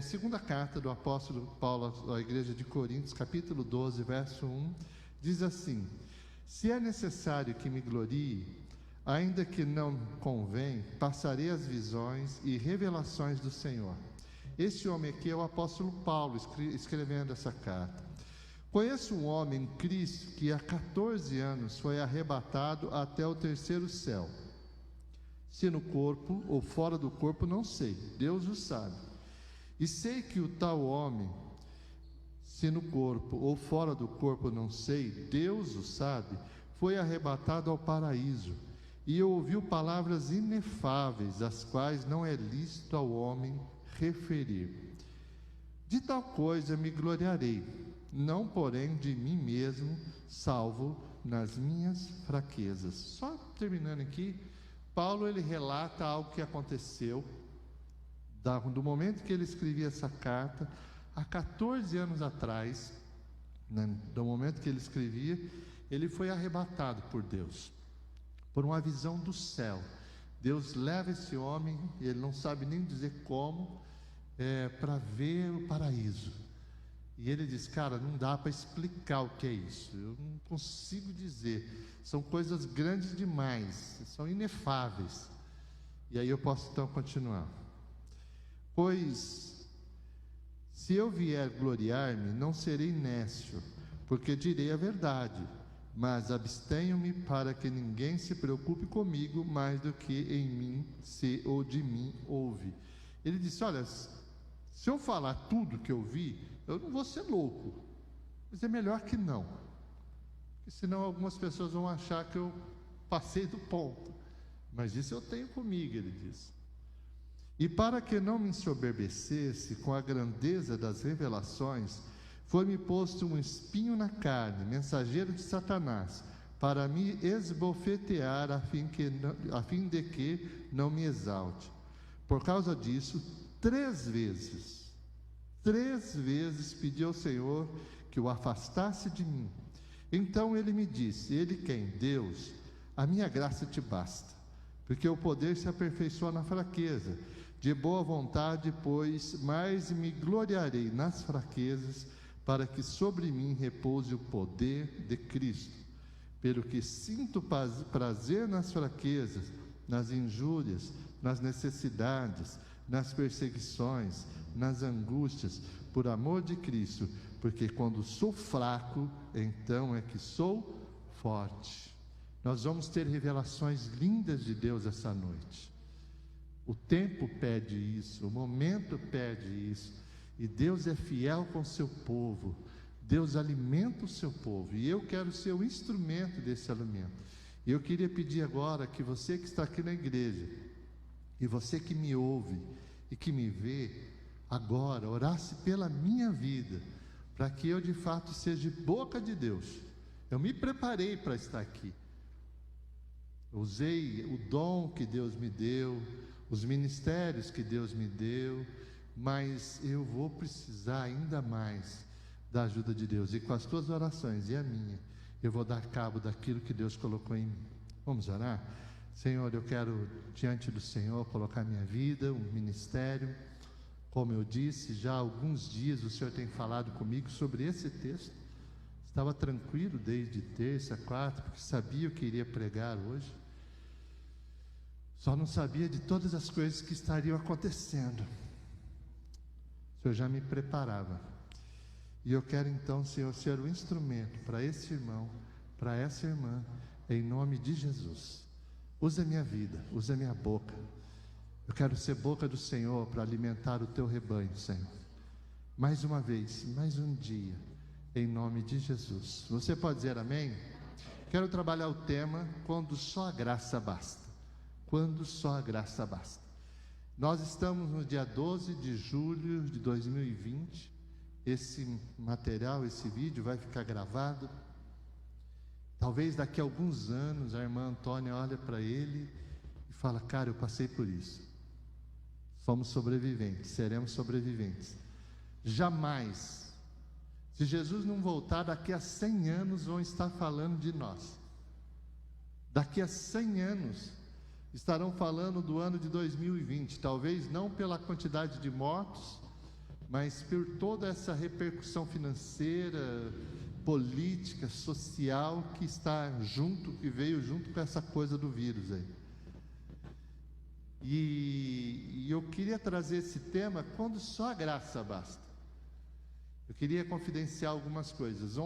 segunda carta do apóstolo Paulo à igreja de Coríntios, capítulo 12, verso 1, diz assim: se é necessário que me glorie, ainda que não convém, passarei as visões e revelações do Senhor. Este homem aqui é o apóstolo Paulo, escrevendo essa carta. Conheço um homem em Cristo que há 14 anos foi arrebatado até o terceiro céu. Se no corpo ou fora do corpo, não sei, Deus o sabe. E sei que o tal homem, se no corpo ou fora do corpo, não sei, Deus o sabe, foi arrebatado ao paraíso, e ouviu palavras inefáveis, as quais não é lícito ao homem referir. De tal coisa me gloriarei, não porém de mim mesmo, salvo nas minhas fraquezas. Só terminando aqui, Paulo ele relata algo que aconteceu do momento que ele escrevia essa carta, há 14 anos atrás, né, do momento que ele escrevia, ele foi arrebatado por Deus, por uma visão do céu. Deus leva esse homem, ele não sabe nem dizer como, para ver o paraíso. E ele diz: cara, não dá para explicar o que é isso, eu não consigo dizer, são coisas grandes demais, são inefáveis. E aí eu posso então continuar. Pois, se eu vier gloriar-me, não serei nécio, porque direi a verdade, mas abstenho-me para que ninguém se preocupe comigo mais do que em mim se ou de mim ouve. Ele disse: olha, se eu falar tudo que eu vi, eu não vou ser louco, mas é melhor que não, porque senão algumas pessoas vão achar que eu passei do ponto, mas isso eu tenho comigo, ele diz. E para que não me ensoberbecesse com a grandeza das revelações, foi-me posto um espinho na carne, mensageiro de Satanás, para me esbofetear, a fim de que não me exalte. Por causa disso, 3 vezes pedi ao Senhor que o afastasse de mim. Então ele me disse, ele quem? Deus: a minha graça te basta, porque o poder se aperfeiçoa na fraqueza. De boa vontade, pois, mais me gloriarei nas fraquezas, para que sobre mim repouse o poder de Cristo. Pelo que sinto prazer nas fraquezas, nas injúrias, nas necessidades, nas perseguições, nas angústias, por amor de Cristo, porque quando sou fraco, então é que sou forte. Nós vamos ter revelações lindas de Deus essa noite. O tempo pede isso, o momento pede isso, e Deus é fiel com o seu povo. Deus alimenta o seu povo, e eu quero ser o instrumento desse alimento. E eu queria pedir agora que você que está aqui na igreja, e você que me ouve e que me vê agora, orasse pela minha vida, para que eu de fato seja boca de Deus. Eu me preparei para estar aqui, usei o dom que Deus me deu, os ministérios que Deus me deu, mas eu vou precisar ainda mais da ajuda de Deus, e com as tuas orações e a minha, eu vou dar cabo daquilo que Deus colocou em mim. Vamos orar? Senhor, eu quero diante do Senhor colocar minha vida, um ministério. Como eu disse, já há alguns dias o Senhor tem falado comigo sobre esse texto. Estava tranquilo desde terça, quarta, porque sabia o que iria pregar hoje. Só não sabia de todas as coisas que estariam acontecendo. O Senhor já me preparava. E eu quero então, Senhor, ser o instrumento para esse irmão, para essa irmã, em nome de Jesus. Usa a minha vida, usa a minha boca. Eu quero ser boca do Senhor para alimentar o teu rebanho, Senhor. Mais uma vez, mais um dia, em nome de Jesus. Você pode dizer amém? Quero trabalhar o tema, quando só a graça basta. Quando só a graça basta. Nós estamos no dia 12 de julho de 2020. Esse material, esse vídeo vai ficar gravado. Talvez daqui a alguns anos a irmã Antônia olha para ele e fala: cara, eu passei por isso. Somos sobreviventes, seremos sobreviventes. Jamais, se Jesus não voltar, daqui a 100 anos vão estar falando de nós. Daqui a 100 anos estarão falando do ano de 2020, talvez não pela quantidade de mortos, mas por toda essa repercussão financeira, política, social que está junto, que veio junto com essa coisa do vírus aí. E eu queria trazer esse tema quando só a graça basta. Eu queria confidenciar algumas coisas.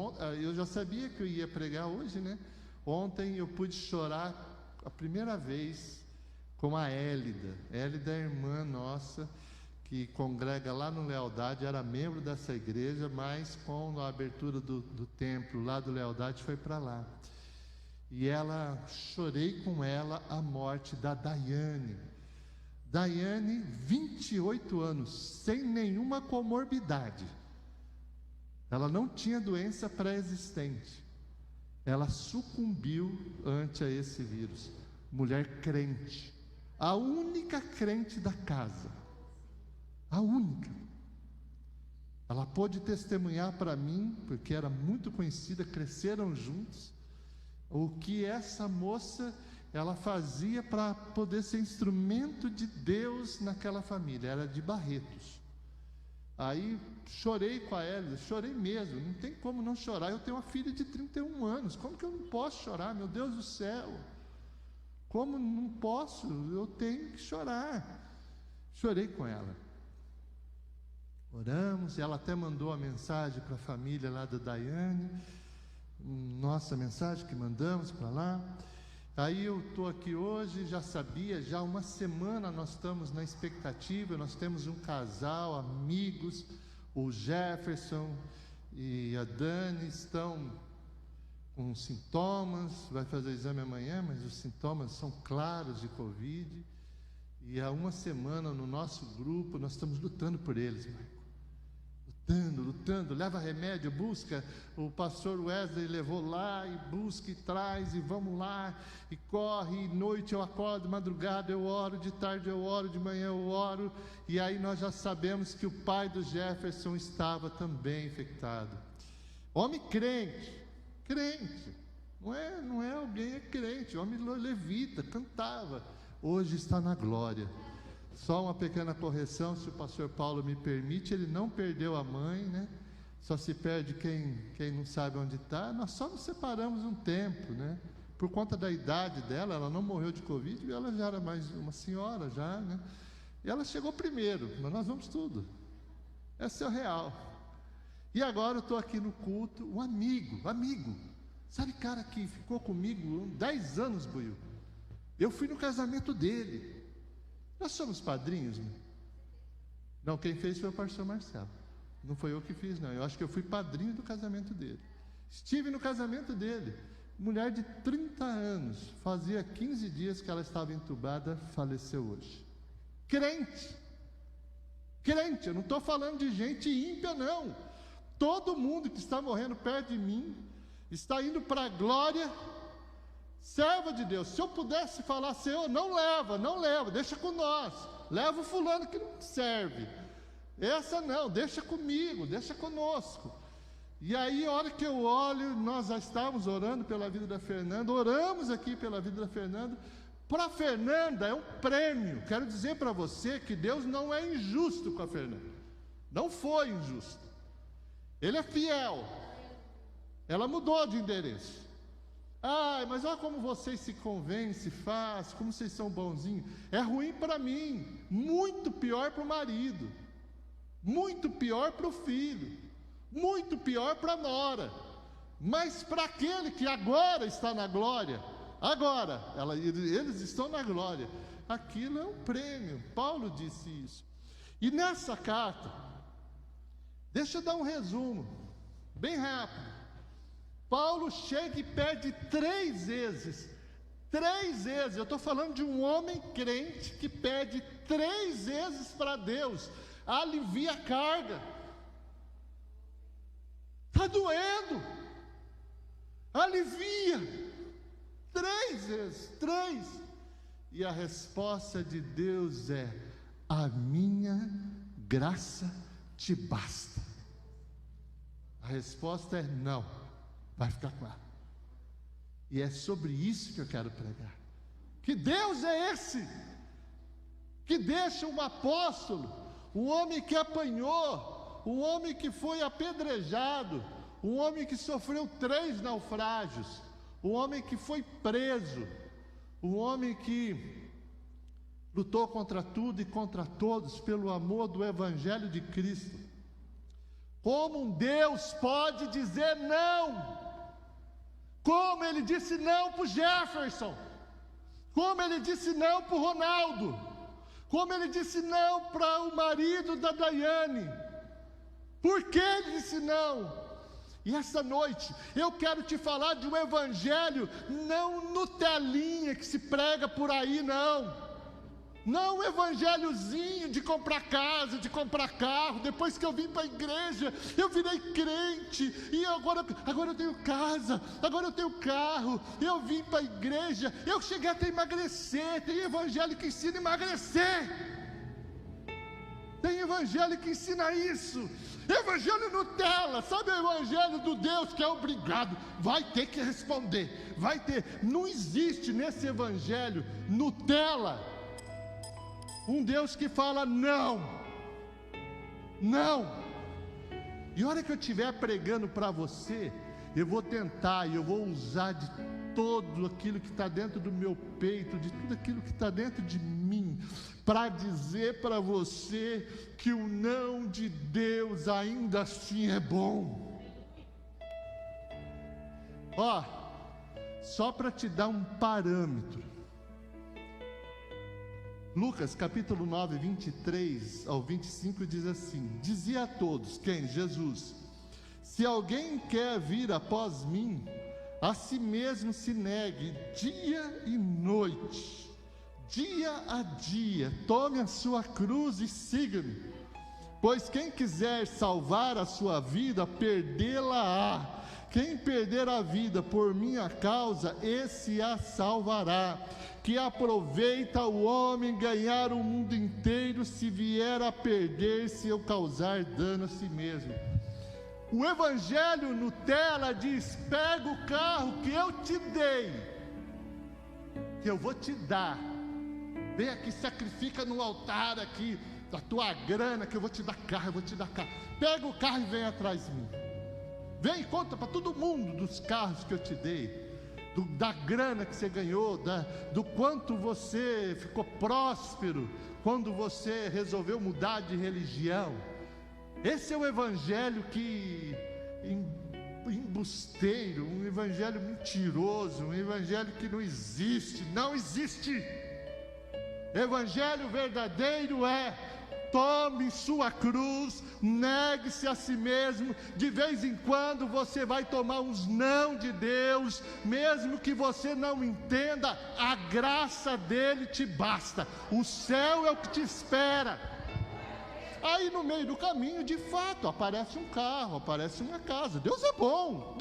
Eu já sabia que eu ia pregar hoje, né? Ontem eu pude chorar a primeira vez com a Hélida. Hélida é irmã nossa, que congrega lá no Lealdade, era membro dessa igreja, mas com a abertura do templo lá do Lealdade foi para lá. E chorei com ela a morte da Daiane. Daiane, 28 anos, sem nenhuma comorbidade. Ela não tinha doença pré-existente. Ela sucumbiu ante a esse vírus. Mulher crente, a única crente da casa, a única. Ela pôde testemunhar para mim, porque era muito conhecida, cresceram juntos, o que essa moça ela fazia para poder ser instrumento de Deus naquela família. Era de Barretos. Aí chorei com a Hélida, chorei mesmo, não tem como não chorar. Eu tenho uma filha de 31 anos, como que eu não posso chorar? Meu Deus do céu, como não posso? Eu tenho que chorar. Chorei com ela. Oramos, e ela até mandou a mensagem para a família lá da Daiane, nossa mensagem que mandamos para lá. Aí eu estou aqui hoje, já sabia, já uma semana nós estamos na expectativa, nós temos um casal, amigos, o Jefferson e a Dani estão com sintomas, vai fazer exame amanhã, mas os sintomas são claros de Covid, e há uma semana no nosso grupo nós estamos lutando por eles, Marco. Lutando, leva remédio, busca, o pastor Wesley levou lá, e busca e traz, e vamos lá, e corre, e noite eu acordo, madrugada eu oro, de tarde eu oro, de manhã eu oro, e aí nós já sabemos que o pai do Jefferson estava também infectado. Homem crente, não é alguém, é crente, homem levita, cantava, hoje está na glória. Só uma pequena correção, se o pastor Paulo me permite, ele não perdeu a mãe, né? Só se perde quem não sabe onde está. Nós só nos separamos um tempo, né? Por conta da idade dela, ela não morreu de Covid, ela já era mais uma senhora já, né? E ela chegou primeiro, mas nós vamos tudo. Esse é o real. E agora eu estou aqui no culto, um amigo, sabe, cara que ficou comigo 10 anos, Buiu? Eu fui no casamento dele. Nós somos padrinhos, né? Não, quem fez foi o pastor Marcelo. Não foi eu que fiz, não. Eu acho que eu fui padrinho do casamento dele. Estive no casamento dele. Mulher de 30 anos. Fazia 15 dias que ela estava entubada, faleceu hoje. Crente. Eu não estou falando de gente ímpia, não. Todo mundo que está morrendo perto de mim está indo para a glória. Serva de Deus, se eu pudesse falar, Senhor, não leva, deixa com nós, leva o fulano que não serve, essa não, deixa comigo, deixa conosco. E aí, a hora que eu olho, nós já estávamos orando pela vida da Fernanda, oramos aqui pela vida da Fernanda. Para a Fernanda é um prêmio. Quero dizer para você que Deus não é injusto com a Fernanda, não foi injusto, Ele é fiel. Ela mudou de endereço. Mas olha como vocês se convencem, faz, como vocês são bonzinhos. É ruim para mim, muito pior para o marido, muito pior para o filho, muito pior para a nora. Mas para aquele que agora está na glória, eles estão na glória, aquilo é um prêmio. Paulo disse isso. E nessa carta, deixa eu dar um resumo, bem rápido. Paulo chega e pede 3 vezes, eu estou falando de um homem crente que pede 3 vezes para Deus, alivia a carga, está doendo, alivia, 3 vezes, e a resposta de Deus é: a minha graça te basta. A resposta é não. Vai ficar claro. E é sobre isso que eu quero pregar. Que Deus é esse que deixa um apóstolo, um homem que apanhou, um homem que foi apedrejado, um homem que sofreu 3 naufrágios, um homem que foi preso, um homem que lutou contra tudo e contra todos pelo amor do Evangelho de Cristo. Como um Deus pode dizer não? Como ele disse não para o Jefferson, como ele disse não para o Ronaldo, como ele disse não para o marido da Daiane. Por que ele disse não? E essa noite eu quero te falar de um evangelho não Nutelinha que se prega por aí, não um evangelhozinho de comprar casa, de comprar carro. Depois que eu vim para a igreja, eu virei crente, e agora eu tenho casa, agora eu tenho carro, eu vim para a igreja, eu cheguei até a emagrecer. Tem evangelho que ensina a emagrecer, tem evangelho que ensina isso. Evangelho Nutella, sabe o evangelho do Deus que é obrigado, vai ter que responder, vai ter. Não existe nesse evangelho Nutella um Deus que fala não. E a hora que eu estiver pregando para você, eu vou tentar e eu vou usar de todo aquilo que está dentro do meu peito, de tudo aquilo que está dentro de mim, para dizer para você que o não de Deus ainda assim é bom. Ó, só para te dar um parâmetro, Lucas capítulo 9, 23 ao 25 diz assim: dizia a todos, quem? Jesus: se alguém quer vir após mim, a si mesmo se negue dia e noite, dia a dia, tome a sua cruz e siga-me. Pois quem quiser salvar a sua vida, perdê-la-á. Quem perder a vida por minha causa, esse a salvará. Que aproveita o homem ganhar o mundo inteiro, se vier a perder-se ou causar dano a si mesmo. O evangelho Nutella diz: pega o carro que eu te dei, que eu vou te dar, vem aqui, sacrifica no altar aqui da tua grana, que eu vou te dar carro, eu vou te dar carro. Pega o carro e vem atrás de mim. Vem e conta para todo mundo dos carros que eu te dei, da grana que você ganhou, do quanto você ficou próspero quando você resolveu mudar de religião. Esse é o evangelho que embusteiro, um evangelho mentiroso, um evangelho que não existe. Evangelho verdadeiro é: tome sua cruz, negue-se a si mesmo. De vez em quando você vai tomar uns não de Deus, mesmo que você não entenda, a graça dele te basta, o céu é o que te espera. Aí no meio do caminho, de fato, aparece um carro, aparece uma casa. Deus é bom,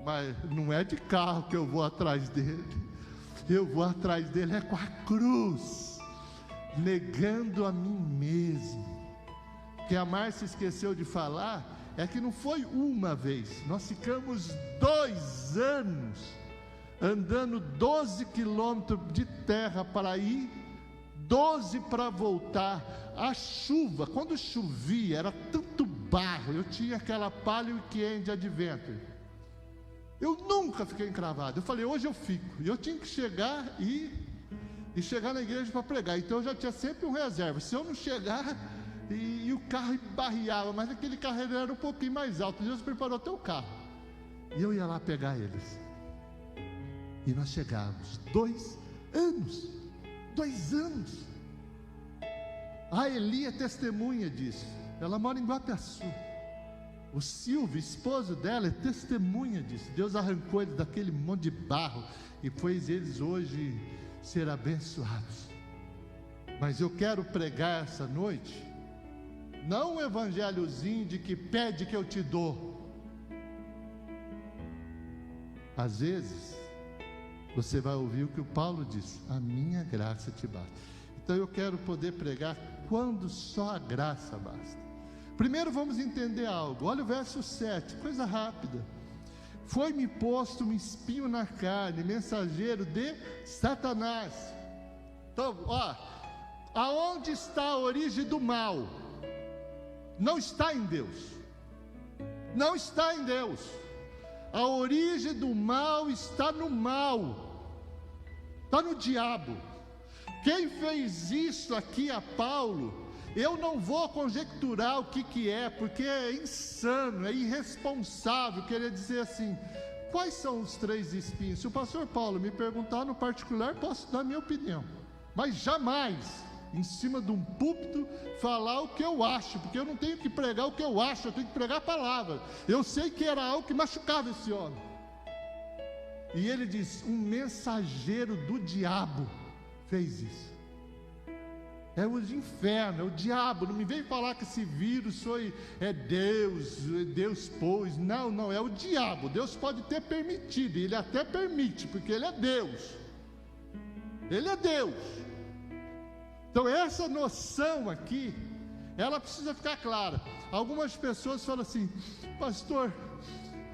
mas não é de carro que eu vou atrás dele. Eu vou atrás dele é com a cruz, negando a mim mesmo. O que a Márcia esqueceu de falar é que não foi uma vez, nós ficamos 2 anos andando 12 quilômetros de terra para ir, 12 para voltar. A chuva, quando chovia, era tanto barro, eu tinha aquela Palio Weekend Adventure, eu nunca fiquei encravado. Eu falei, hoje eu fico. E eu tinha que chegar e chegar na igreja para pregar. Então eu já tinha sempre um reserva. Se eu não chegar, e o carro embarreava, mas aquele carro era um pouquinho mais alto. Deus preparou até o carro. E eu ia lá pegar eles. E nós chegávamos. 2 anos. 2 anos. A Eli é testemunha disso. Ela mora em Guapiaçu. O Silvio, esposo dela, é testemunha disso. Deus arrancou eles daquele monte de barro e fez eles hoje ser abençoados. Mas eu quero pregar essa noite não um evangelhozinho de que pede que eu te dou. Às vezes você vai ouvir o que o Paulo diz: a minha graça te basta. Então eu quero poder pregar quando só a graça basta. Primeiro vamos entender algo. Olha o verso 7, coisa rápida. Foi-me posto um espinho na carne, mensageiro de Satanás. Então, Aonde está a origem do mal? Não está em Deus. Não está em Deus. A origem do mal está no mal, está no diabo. Quem fez isso aqui a Paulo, eu não vou conjecturar o que é, porque é insano, é irresponsável querer dizer assim, quais são os 3 espinhos? Se o pastor Paulo me perguntar no particular, posso dar minha opinião, mas jamais, em cima de um púlpito, falar o que eu acho, porque eu não tenho que pregar o que eu acho, eu tenho que pregar a palavra. Eu sei que era algo que machucava esse homem. E ele diz, um mensageiro do diabo fez isso. É o inferno, é o diabo. Não me vem falar que esse vírus é Deus pôs. Não, é o diabo. Deus pode ter permitido, ele até permite, porque ele é Deus. Ele é Deus. Então essa noção aqui, ela precisa ficar clara. Algumas pessoas falam assim, pastor,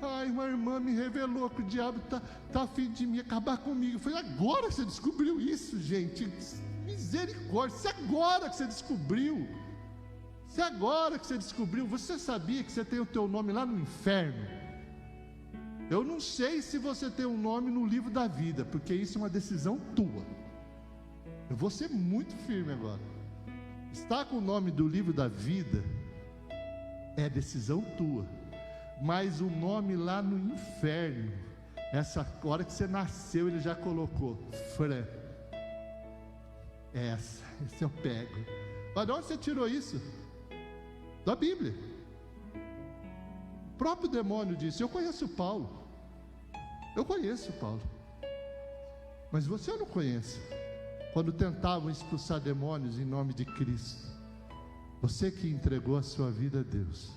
uma irmã me revelou que o diabo está a fim de me acabar comigo. Eu falei, agora que você descobriu isso, gente, misericórdia, se agora que você descobriu, você sabia que você tem o teu nome lá no inferno? Eu não sei se você tem um nome no livro da vida, porque isso é uma decisão tua. Eu vou ser muito firme agora. Está com o nome do livro da vida é decisão tua, mas o nome lá no inferno, essa hora que você nasceu, ele já colocou Fran. Esse eu pego. Mas de onde você tirou isso? Da Bíblia. O próprio demônio disse, eu conheço Paulo, mas você eu não conheço. Quando tentavam expulsar demônios em nome de Cristo, você que entregou a sua vida a Deus,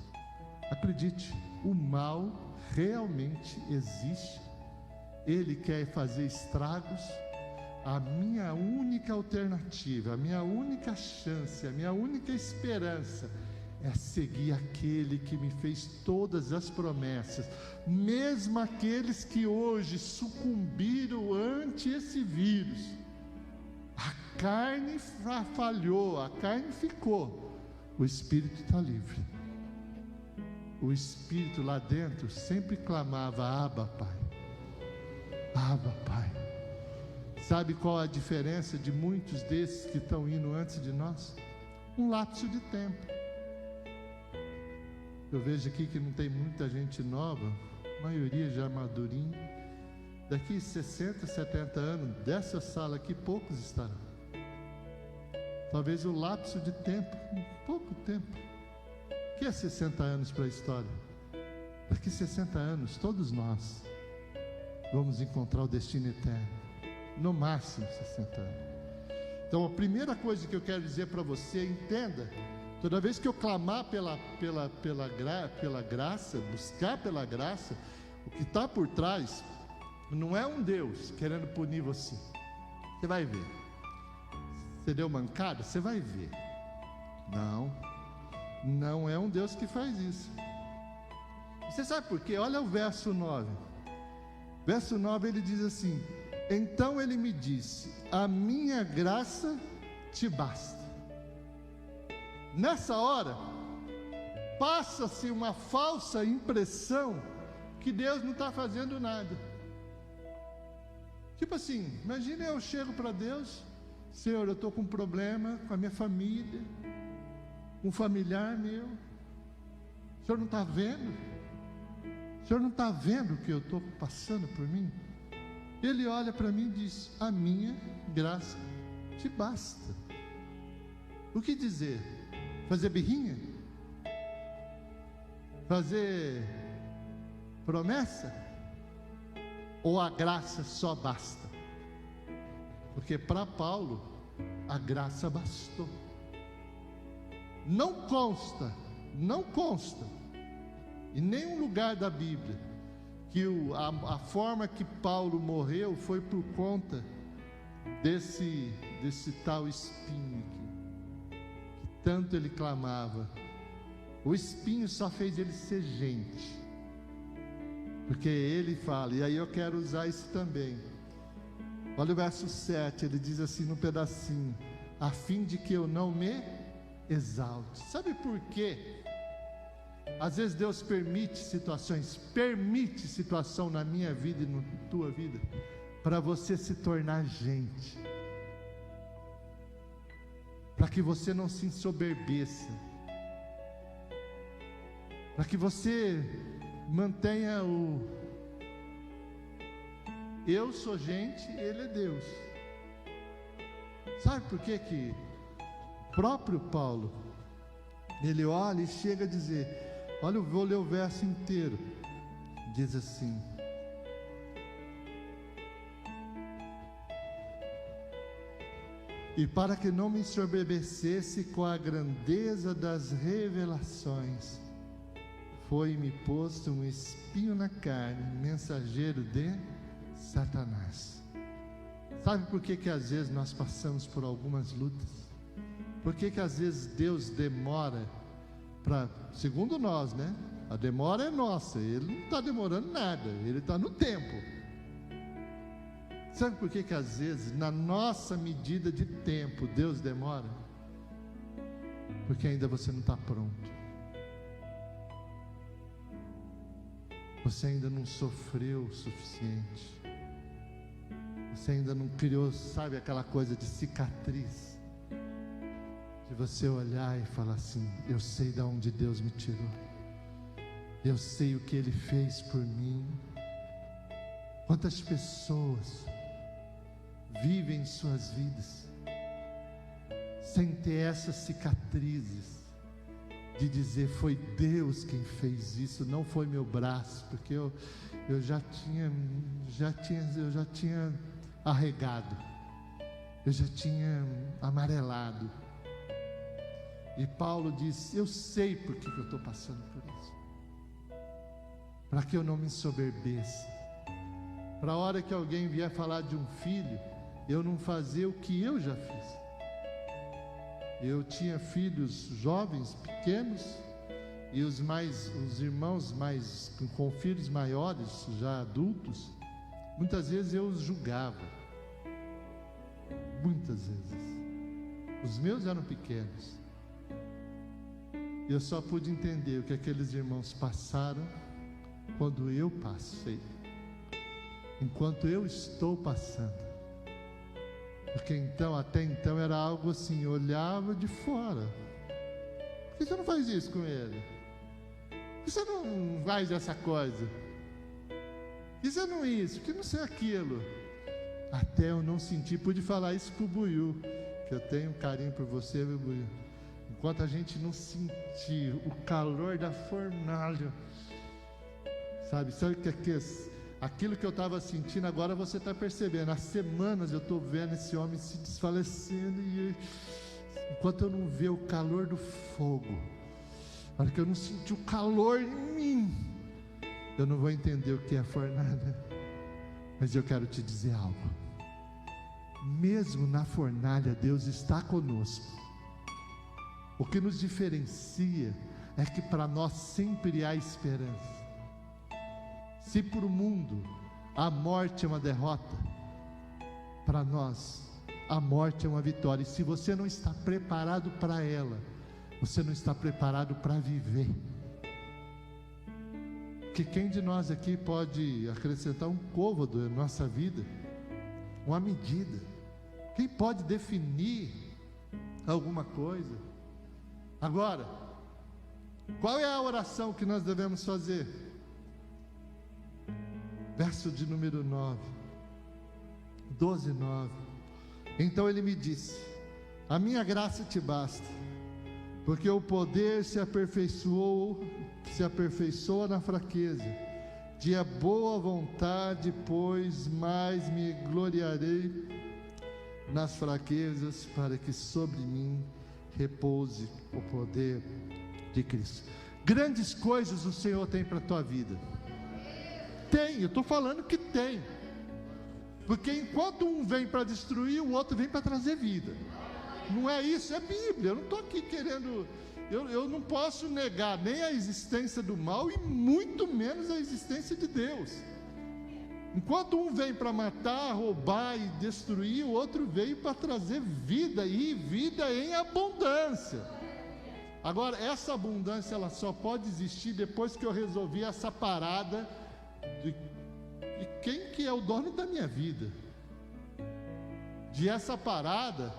acredite, o mal realmente existe, ele quer fazer estragos. A minha única alternativa, a minha única chance, a minha única esperança é seguir aquele que me fez todas as promessas, mesmo aqueles que hoje sucumbiram ante esse vírus. A carne falhou, a carne ficou, o espírito está livre. O espírito lá dentro sempre clamava, Abba, Pai. Abba, Pai. Sabe qual a diferença de muitos desses que estão indo antes de nós? Um lapso de tempo. Eu vejo aqui que não tem muita gente nova, a maioria já madurinha. Daqui 60, 70 anos, dessa sala aqui, poucos estarão. Talvez o lapso de tempo, pouco tempo. O que é 60 anos para a história? Daqui 60 anos, todos nós vamos encontrar o destino eterno. No máximo 60 anos. Então a primeira coisa que eu quero dizer para você, entenda, toda vez que eu clamar pela graça, buscar pela graça, o que está por trás não é um Deus querendo punir você. Você vai ver. Você deu mancada? Você vai ver. Não é um Deus que faz isso. Você sabe por quê? Olha o verso 9. Verso 9 ele diz assim: então ele me disse, a minha graça te basta. Nessa hora, passa-se uma falsa impressão que Deus não está fazendo nada. Tipo assim, imagina eu chego para Deus, Senhor, eu estou com um problema com a minha família, um familiar meu, o Senhor não está vendo? O Senhor não está vendo o que eu estou passando por mim? Ele olha para mim e diz, a minha graça te basta. O que dizer? Fazer birrinha? Fazer promessa? Ou a graça só basta? Porque para Paulo a graça bastou. Não consta em nenhum lugar da Bíblia que a forma que Paulo morreu foi por conta desse tal espinho aqui, que tanto ele clamava. O espinho só fez ele ser gente, porque ele fala, e aí eu quero usar isso também. Olha o verso 7, ele diz assim no pedacinho: a fim de que eu não me exalte. Sabe por quê? Às vezes Deus permite situação na minha vida e na tua vida, para você se tornar gente, para que você não se ensoberbeça, para que você mantenha eu sou gente, Ele é Deus. Sabe por quê que o próprio Paulo, ele olha e chega a dizer, olha, eu vou ler o verso inteiro, diz assim: e para que não me ensoberbecesse com a grandeza das revelações, foi-me posto um espinho na carne, mensageiro de Satanás. Sabe por que às vezes nós passamos por algumas lutas? Por que às vezes Deus demora para, segundo nós, né? A demora é nossa, Ele não está demorando nada, Ele está no tempo. Sabe por que às vezes, na nossa medida de tempo, Deus demora? Porque ainda você não está pronto. Você ainda não sofreu o suficiente. Você ainda não criou, sabe, aquela coisa de cicatriz, de você olhar e falar assim: eu sei de onde Deus me tirou, eu sei o que Ele fez por mim. Quantas pessoas vivem suas vidas sem ter essas cicatrizes, de dizer: foi Deus quem fez isso, não foi meu braço, porque eu já tinha arregado, eu já tinha amarelado. E Paulo diz: eu sei por que eu estou passando por isso, para que eu não me ensoberbeça, para a hora que alguém vier falar de um filho, eu não fazer o que eu já fiz. Eu tinha filhos jovens, pequenos, e os irmãos mais com filhos maiores, já adultos, muitas vezes eu os julgava, muitas vezes. Os meus eram pequenos, e eu só pude entender o que aqueles irmãos passaram quando eu passei, enquanto eu estou passando. Porque até então era algo assim, eu olhava de fora: por que você não faz isso com ele? Por que você não faz essa coisa? Por que você não isso? Por que não sei aquilo? Até eu não sentir, pude falar isso pro Buiú, que eu tenho um carinho por você, meu Buiú. Enquanto a gente não sentir o calor da fornalha, sabe que aquilo que eu estava sentindo, agora você está percebendo. Há semanas eu estou vendo esse homem se desfalecendo, e enquanto eu não ver o calor do fogo, na hora que eu não sentir o calor em mim, eu não vou entender o que é fornalha. Mas eu quero te dizer algo: mesmo na fornalha, Deus está conosco. O que nos diferencia é que para nós sempre há esperança. Se para o mundo a morte é uma derrota, para nós a morte é uma vitória. E se você não está preparado para ela, você não está preparado para viver. Que quem de nós aqui pode acrescentar um côvado na nossa vida, uma medida? Quem pode definir alguma coisa? Agora, qual é a oração que nós devemos fazer? Verso de número 12:9. Então ele me disse: a minha graça te basta, porque o poder se aperfeiçoa na fraqueza. De boa vontade, pois, mais me gloriarei nas fraquezas, para que sobre mim repouse o poder de Cristo. Grandes coisas o Senhor tem para a tua vida. Tem, eu estou falando que tem. Porque enquanto um vem para destruir, o outro vem para trazer vida. Não é isso, é Bíblia. Eu não estou aqui querendo... Eu não posso negar nem a existência do mal, e muito menos a existência de Deus. Enquanto um vem para matar, roubar e destruir, o outro veio para trazer vida, e vida em abundância. Agora, essa abundância ela só pode existir depois que eu resolvi essa parada de quem que é o dono da minha vida, de essa parada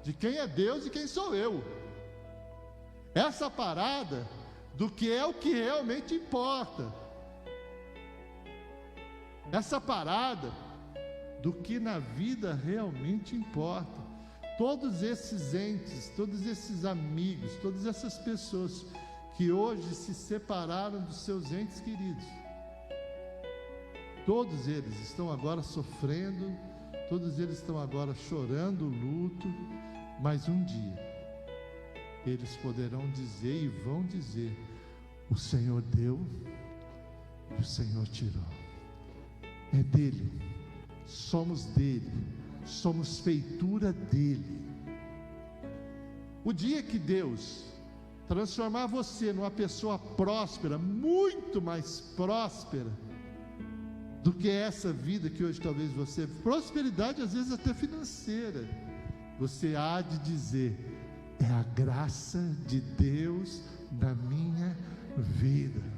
de quem é Deus e quem sou eu, essa parada do que é o que realmente importa, essa parada do que na vida realmente importa. Todos esses entes, todos esses amigos, todas essas pessoas que hoje se separaram dos seus entes queridos, todos eles estão agora sofrendo, todos eles estão agora chorando o luto, mas um dia eles poderão dizer e vão dizer: o Senhor deu e o Senhor tirou. É dele, somos dele, somos feitura dele. O dia que Deus transformar você numa pessoa próspera, muito mais próspera do que essa vida que hoje talvez você, prosperidade às vezes até financeira, você há de dizer: é a graça de Deus na minha vida.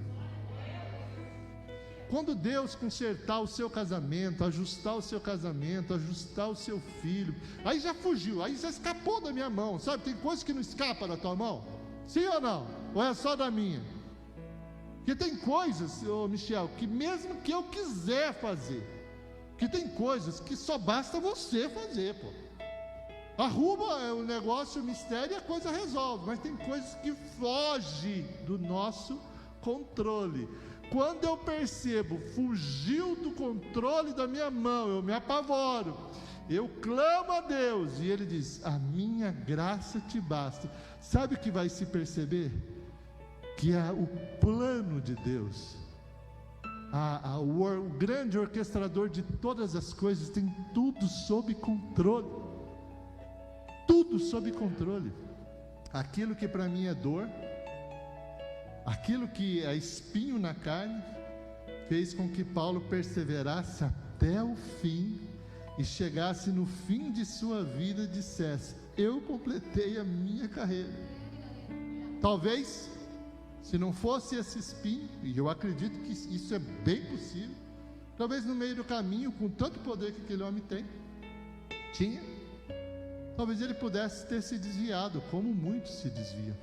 Quando Deus consertar o seu casamento, ajustar o seu casamento, ajustar o seu filho, aí já fugiu, aí já escapou da minha mão, sabe? Tem coisa que não escapa da tua mão, sim ou não? Ou é só da minha? Porque tem coisas, ô Michel, que mesmo que eu quiser fazer, que tem coisas que só basta você fazer, pô. Arruma o negócio, o mistério, e a coisa resolve. Mas tem coisas que fogem do nosso controle. Quando eu percebo, fugiu do controle da minha mão, eu me apavoro, eu clamo a Deus, e Ele diz: a minha graça te basta. Sabe o que vai se perceber? Que é o plano de Deus, o grande orquestrador de todas as coisas, tem tudo sob controle, tudo sob controle. Aquilo que para mim é dor, aquilo que é espinho na carne, fez com que Paulo perseverasse até o fim, e chegasse no fim de sua vida e dissesse: eu completei a minha carreira. Talvez, se não fosse esse espinho, e eu acredito que isso é bem possível, talvez no meio do caminho, com tanto poder que aquele homem tinha, talvez ele pudesse ter se desviado, como muitos se desviam.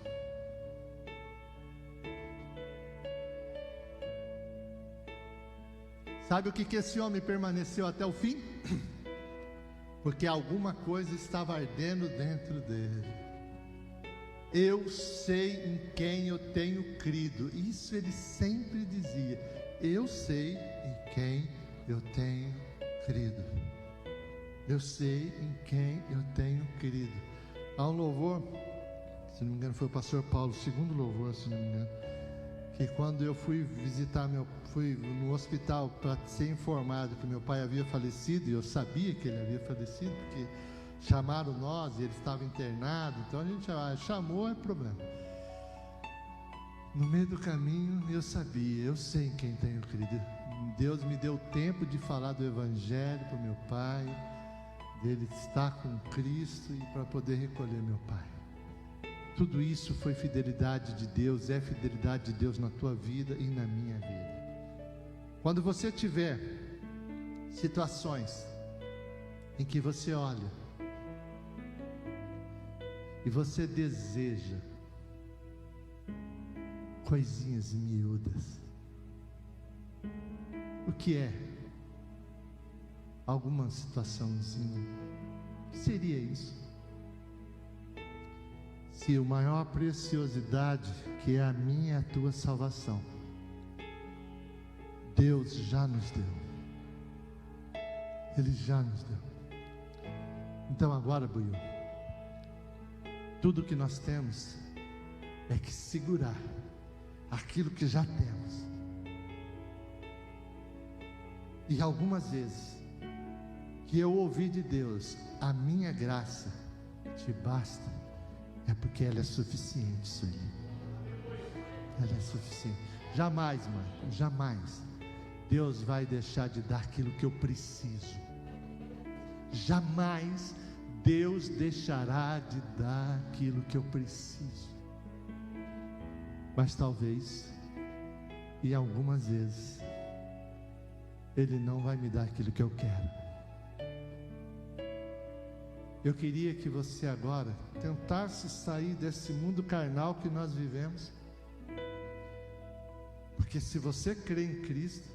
Sabe o que esse homem permaneceu até o fim? Porque alguma coisa estava ardendo dentro dele. Eu sei em quem eu tenho crido. Isso ele sempre dizia: eu sei em quem eu tenho crido. Eu sei em quem eu tenho crido. Há um louvor, se não me engano foi o pastor Paulo, o segundo louvor, se não me engano, que quando eu fui visitar fui no hospital para ser informado que meu pai havia falecido, e eu sabia que ele havia falecido, porque chamaram nós e ele estava internado, então a gente chamou, é problema. No meio do caminho eu sabia, eu sei em quem tenho crido. Deus me deu tempo de falar do Evangelho para o meu pai, dele estar com Cristo e para poder recolher meu pai. Tudo isso foi fidelidade de Deus, é fidelidade de Deus na tua vida e na minha vida. Quando você tiver situações em que você olha e você deseja coisinhas miúdas, o que é? Alguma situaçãozinha? O que seria isso? Se a maior preciosidade, que é a minha e a tua salvação, Deus já nos deu. Ele já nos deu. Então agora, Buiú, tudo que nós temos é que segurar aquilo que já temos. E algumas vezes que eu ouvi de Deus: a minha graça te basta, é porque ela é suficiente, Sueli. Ela é suficiente. Jamais, Marco, jamais Deus vai deixar de dar aquilo que eu preciso. Jamais Deus deixará de dar aquilo que eu preciso. Mas talvez, e algumas vezes, Ele não vai me dar aquilo que eu quero. Eu queria que você agora tentasse sair desse mundo carnal que nós vivemos. Porque se você crê em Cristo,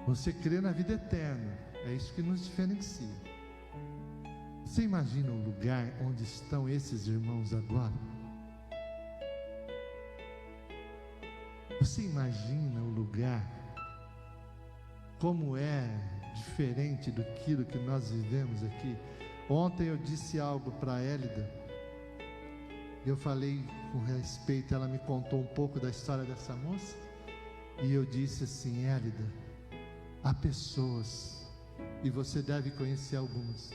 você crê na vida eterna. É isso que nos diferencia. Você imagina o lugar onde estão esses irmãos agora? Você imagina o lugar como é diferente daquilo que nós vivemos aqui? Ontem eu disse algo para a Hélida. Eu falei com respeito, ela me contou um pouco da história dessa moça. E eu disse assim: Hélida, há pessoas, e você deve conhecer algumas,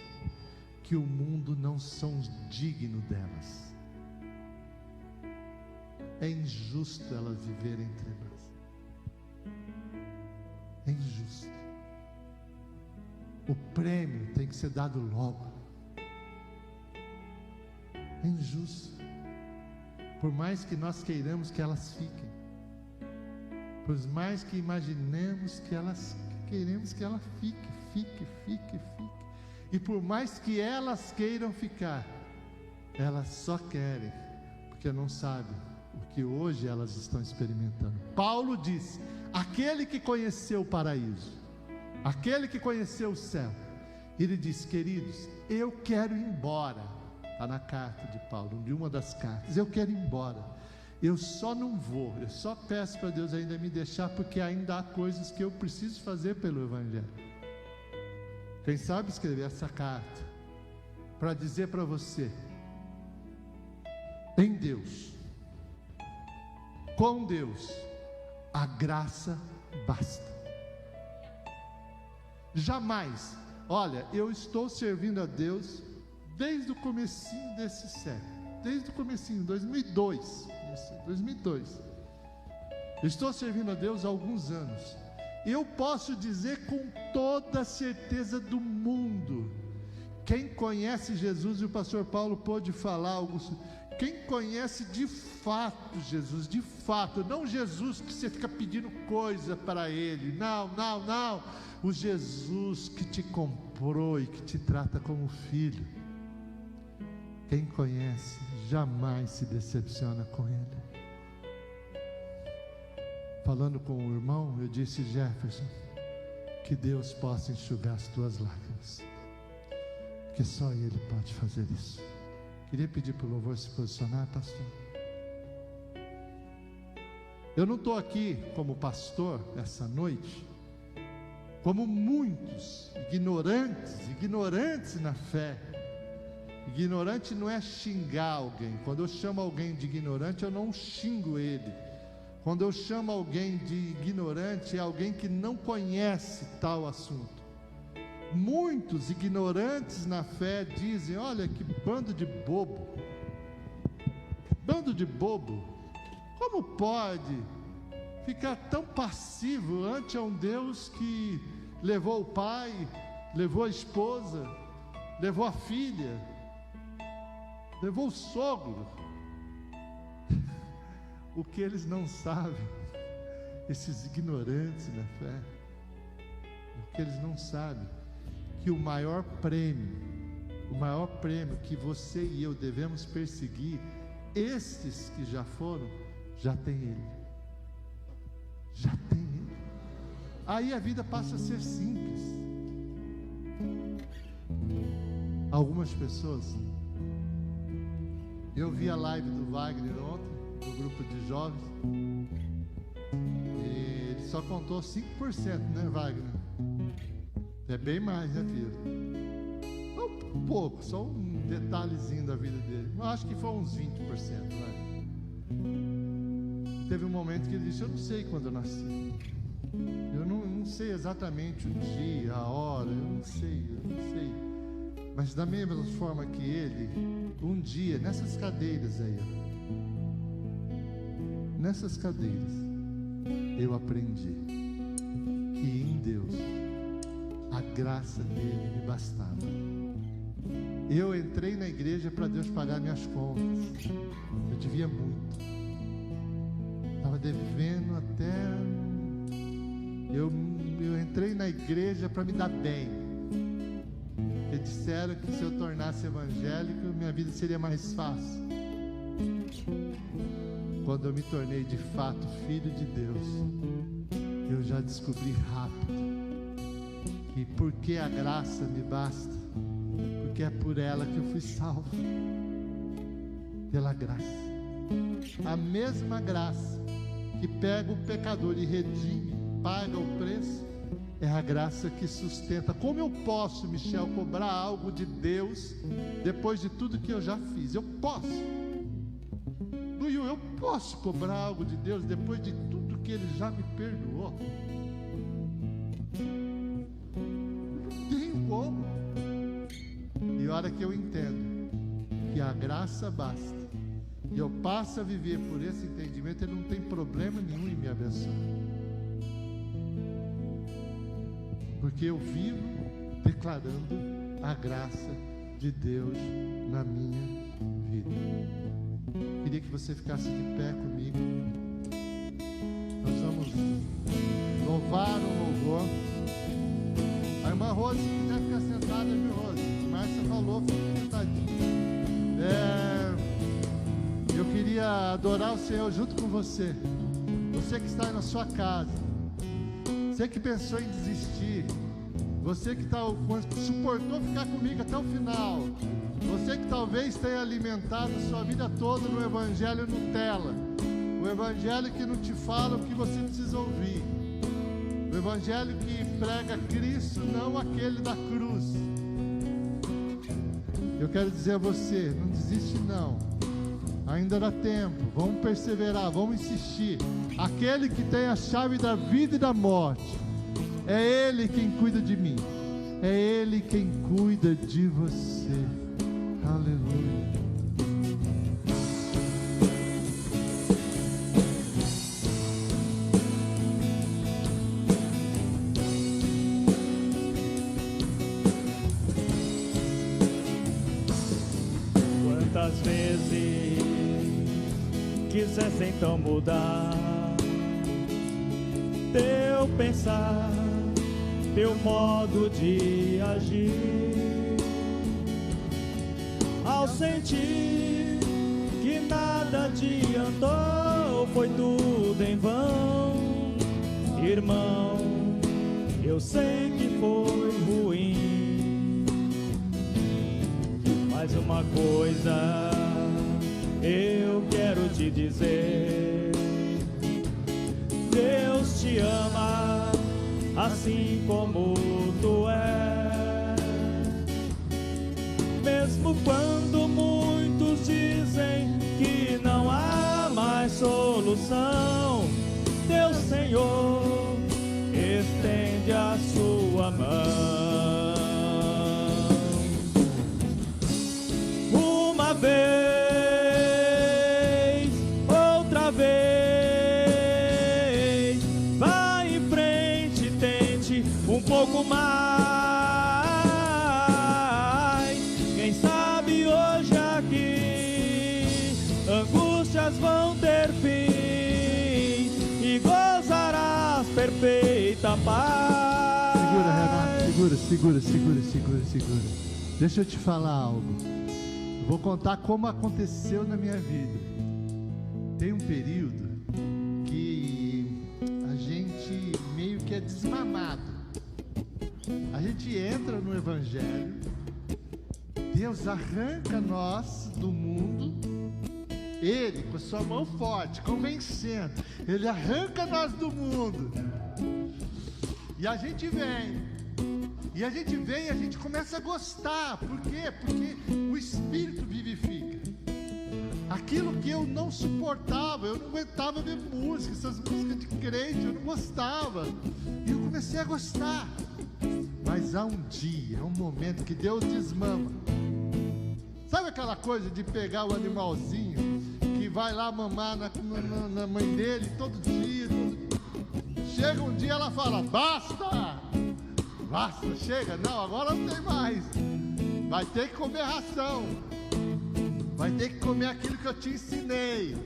que o mundo não são dignos delas. É injusto elas viverem entre nós. É injusto. O prêmio tem que ser dado logo. É injusto. Por mais que nós queiramos que elas fiquem, por mais que imaginemos que elas queremos que ela fique. E por mais que elas queiram ficar, elas só querem, porque não sabem o que hoje elas estão experimentando. Paulo disse: aquele que conheceu o paraíso, aquele que conheceu o céu, ele diz: queridos, eu quero ir embora. Está na carta de Paulo, de uma das cartas. Eu quero ir embora. Eu só não vou, eu só peço para Deus ainda me deixar, porque ainda há coisas que eu preciso fazer pelo Evangelho. Quem sabe escrever essa carta para dizer para você: em Deus, com Deus, a graça basta. Jamais, olha, eu estou servindo a Deus desde o comecinho desse século, desde o comecinho, 2002. Eu estou servindo a Deus há alguns anos. Eu posso dizer com toda a certeza do mundo, quem conhece Jesus, e o pastor Paulo pôde falar algo, quem conhece de fato Jesus, de fato, não Jesus que você fica pedindo coisa para Ele, não, o Jesus que te comprou e que te trata como filho. Quem conhece jamais se decepciona com Ele. Falando com o irmão, eu disse: Jefferson, que Deus possa enxugar as tuas lágrimas, porque só Ele pode fazer isso. Queria pedir para o louvor se posicionar, pastor. Eu não estou aqui como pastor essa noite, como muitos ignorantes na fé. Ignorante não é xingar alguém. Quando eu chamo alguém de ignorante, eu não xingo ele. Quando eu chamo alguém de ignorante, é alguém que não conhece tal assunto. Muitos ignorantes na fé dizem: olha que bando de bobo. Bando de bobo. Como pode ficar tão passivo ante um Deus que levou o pai, levou a esposa, levou a filha, levou o sogro? O que eles não sabem, esses ignorantes na fé, o que eles não sabem, que o maior prêmio que você e eu devemos perseguir, estes que já foram, já tem Ele. Já tem Ele. Aí a vida passa a ser simples. Algumas pessoas, eu vi a live do Wagner ontem, do grupo de jovens, e ele só contou 5%, né, Wagner? É bem mais, né, filho? Um pouco, só um detalhezinho da vida dele. Eu acho que foi uns 20%, vai. Teve um momento que ele disse: eu não sei quando eu nasci, eu não sei exatamente o dia, a hora, eu não sei, mas da mesma forma que ele, um dia, nessas cadeiras aí, nessas cadeiras, eu aprendi que em Deus a graça dele me bastava. Eu entrei na igreja para Deus pagar minhas contas. Eu devia muito. Estava devendo até... Eu entrei na igreja para me dar bem. Porque disseram que se eu tornasse evangélico, minha vida seria mais fácil. Quando eu me tornei de fato filho de Deus, eu já descobri rápido que porque a graça me basta, porque é por ela que eu fui salvo. Pela graça. A mesma graça que pega o pecador e redime, paga o preço, é a graça que sustenta. Como eu posso, Michel, cobrar algo de Deus depois de tudo que eu já fiz? Eu posso. Luiu, eu posso cobrar algo de Deus depois de tudo que Ele já me perdoou? Não tenho como. E a hora que eu entendo que a graça basta, e eu passo a viver por esse entendimento, Ele não tem problema nenhum em me abençoar. Porque eu vivo declarando a graça de Deus na minha vida. Queria que você ficasse de pé comigo. Nós vamos louvar o louvor. A irmã Rose, se quiser ficar sentada, viu, Rose? Márcia falou, fica sentadinha. Eu queria adorar o Senhor junto com você. Você que está aí na sua casa. Você que pensou em desistir. Você que suportou ficar comigo até o final. Você que talvez tenha alimentado sua vida toda no Evangelho Nutella. O Evangelho que não te fala o que você precisa ouvir. O Evangelho que prega Cristo, não aquele da cruz. Eu quero dizer a você, não desiste não. Ainda dá tempo, vamos perseverar, vamos insistir. Aquele que tem a chave da vida e da morte, é Ele quem cuida de mim, é Ele quem cuida de você. Aleluia. Quantas vezes quisesse então mudar teu pensar, teu modo de agir, ao sentir que nada adiantou, foi tudo em vão, irmão, eu sei que foi ruim, mas uma coisa eu quero te dizer: Deus te ama assim como tu é. Mesmo quando muitos dizem que não há mais solução, Deus, Senhor, estende a sua mão. Uma vez, um pouco mais. Quem sabe hoje aqui angústias vão ter fim e gozarás perfeita paz. Segura, Renato, segura. Deixa eu te falar algo. Eu vou contar como aconteceu na minha vida. Tem um período que a gente meio que é desmamado. A gente entra no Evangelho, Deus arranca nós do mundo, Ele com a sua mão forte, convencendo, Ele arranca nós do mundo, e a gente vem, e a gente começa a gostar. Por quê? Porque o Espírito vivifica. Aquilo que eu não suportava, eu não aguentava ver música, essas músicas de crente, eu não gostava, e eu comecei a gostar. Mas há um dia, um momento que Deus desmama. Sabe aquela coisa de pegar o animalzinho que vai lá mamar na mãe dele todo dia? chega um dia, ela fala: basta, basta, chega, não, agora não tem mais. Vai ter que comer ração, vai ter que comer aquilo que eu te ensinei.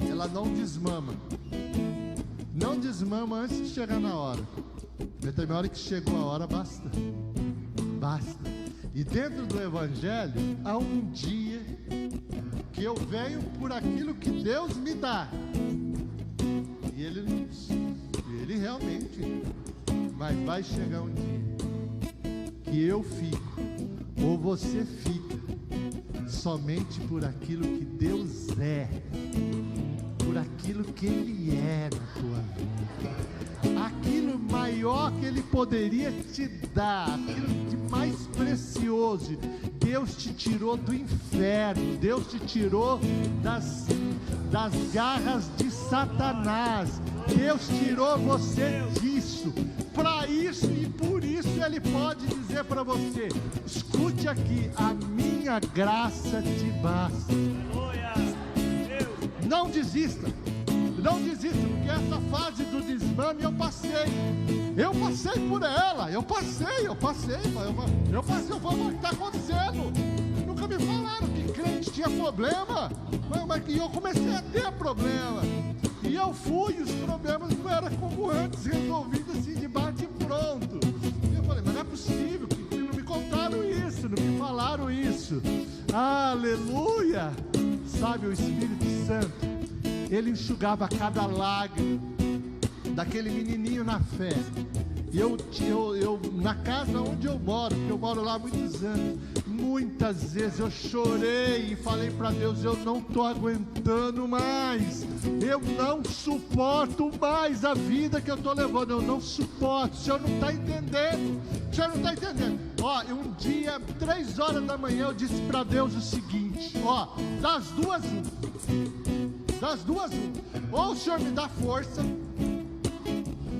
Ela não desmama, não desmama antes de chegar na hora. Mas tem uma hora que chegou a hora, basta, basta. E dentro do Evangelho há um dia que eu venho por aquilo que Deus me dá. E ele realmente, mas vai chegar um dia que eu fico, ou você fica, somente por aquilo que Deus é, por aquilo que Ele é na tua vida. Aquilo maior que Ele poderia te dar, aquilo de mais precioso. Deus te tirou do inferno, Deus te tirou das garras de Satanás. Deus tirou você disso. Para isso e por isso Ele pode dizer para você: escute aqui, a minha graça te basta. Não desista, não desista, porque essa fase do desmame eu passei por ela, eu passei, eu falei: o que está acontecendo? Nunca me falaram que crente tinha problema, mas que eu comecei a ter problema, e eu fui, os problemas não eram como antes, resolvidos assim de bate pronto. E eu falei: mas não é possível, que não me contaram isso, não me falaram isso. Aleluia! Sabe, o Espírito Santo, Ele enxugava cada lágrima daquele menininho na fé. E eu na casa onde eu moro, porque eu moro lá há muitos anos, muitas vezes eu chorei e falei para Deus: eu não estou aguentando mais, eu não suporto mais a vida que eu estou levando, eu não suporto. O Senhor não está entendendo, o Senhor não está entendendo. Ó, um dia, 3 horas da manhã, eu disse para Deus o seguinte: ó, das duas, ou o Senhor me dá força,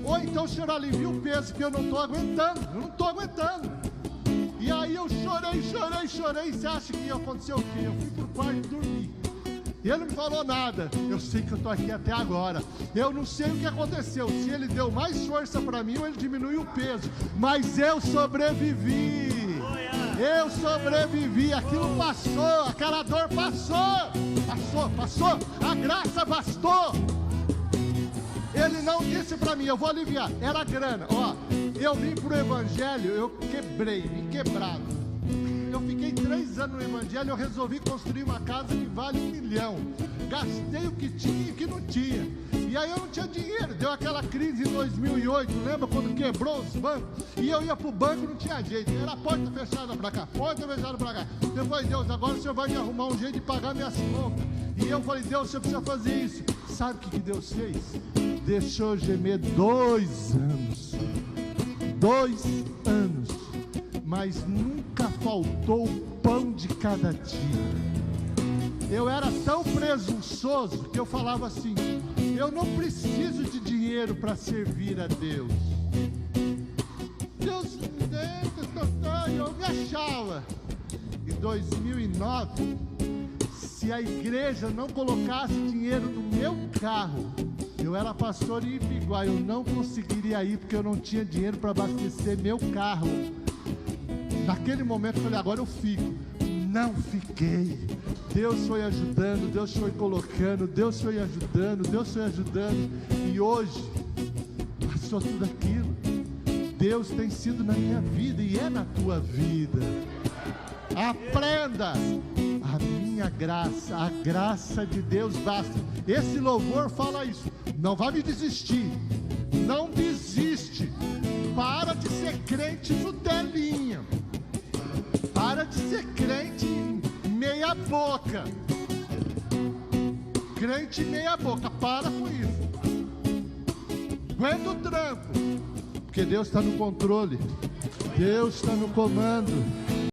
ou então o Senhor alivia o peso que eu não estou aguentando, E aí eu chorei, e você acha que ia acontecer o quê? Eu fui pro quarto dormir, e Ele não falou nada. Eu sei que eu estou aqui até agora, eu não sei o que aconteceu, se Ele deu mais força para mim ou Ele diminuiu o peso, mas eu sobrevivi, aquilo passou, aquela dor passou, a graça bastou. Ele não disse para mim: eu vou aliviar, era grana. Ó, eu vim pro Evangelho, eu vim quebrado. Eu fiquei 3 anos no Evangelho, eu resolvi construir uma casa que vale $1 milhão. Gastei o que tinha e o que não tinha. E aí eu não tinha dinheiro, deu aquela crise em 2008, lembra quando quebrou os bancos? E eu ia pro banco e não tinha jeito, era porta fechada para cá, porta fechada para cá. Eu falei: Deus, agora o Senhor vai me arrumar um jeito de pagar minhas contas. E eu falei: Deus, o Senhor precisa fazer isso. Sabe o que Deus fez? Deixou gemer 2 anos, 2 anos, mas nunca faltou o pão de cada dia. Eu era tão presunçoso que eu falava assim: eu não preciso de dinheiro para servir a Deus. Deus me deu, eu me achava. Em 2009, se a igreja não colocasse dinheiro no meu carro, eu era pastor em Ibiguá, eu não conseguiria ir, porque eu não tinha dinheiro para abastecer meu carro. Naquele momento eu falei: agora eu fico. Não fiquei. Deus foi ajudando, Deus foi colocando, Deus foi ajudando. E hoje passou tudo aquilo. Deus tem sido na minha vida e é na tua vida. Aprenda: a minha graça, a graça de Deus basta. Esse louvor fala isso. Não vai me desistir, não desiste. Para de ser crente no telinha, para de ser crente meia boca, crente meia boca. Para com isso, aguenta o tranco, porque Deus está no controle, Deus está no comando.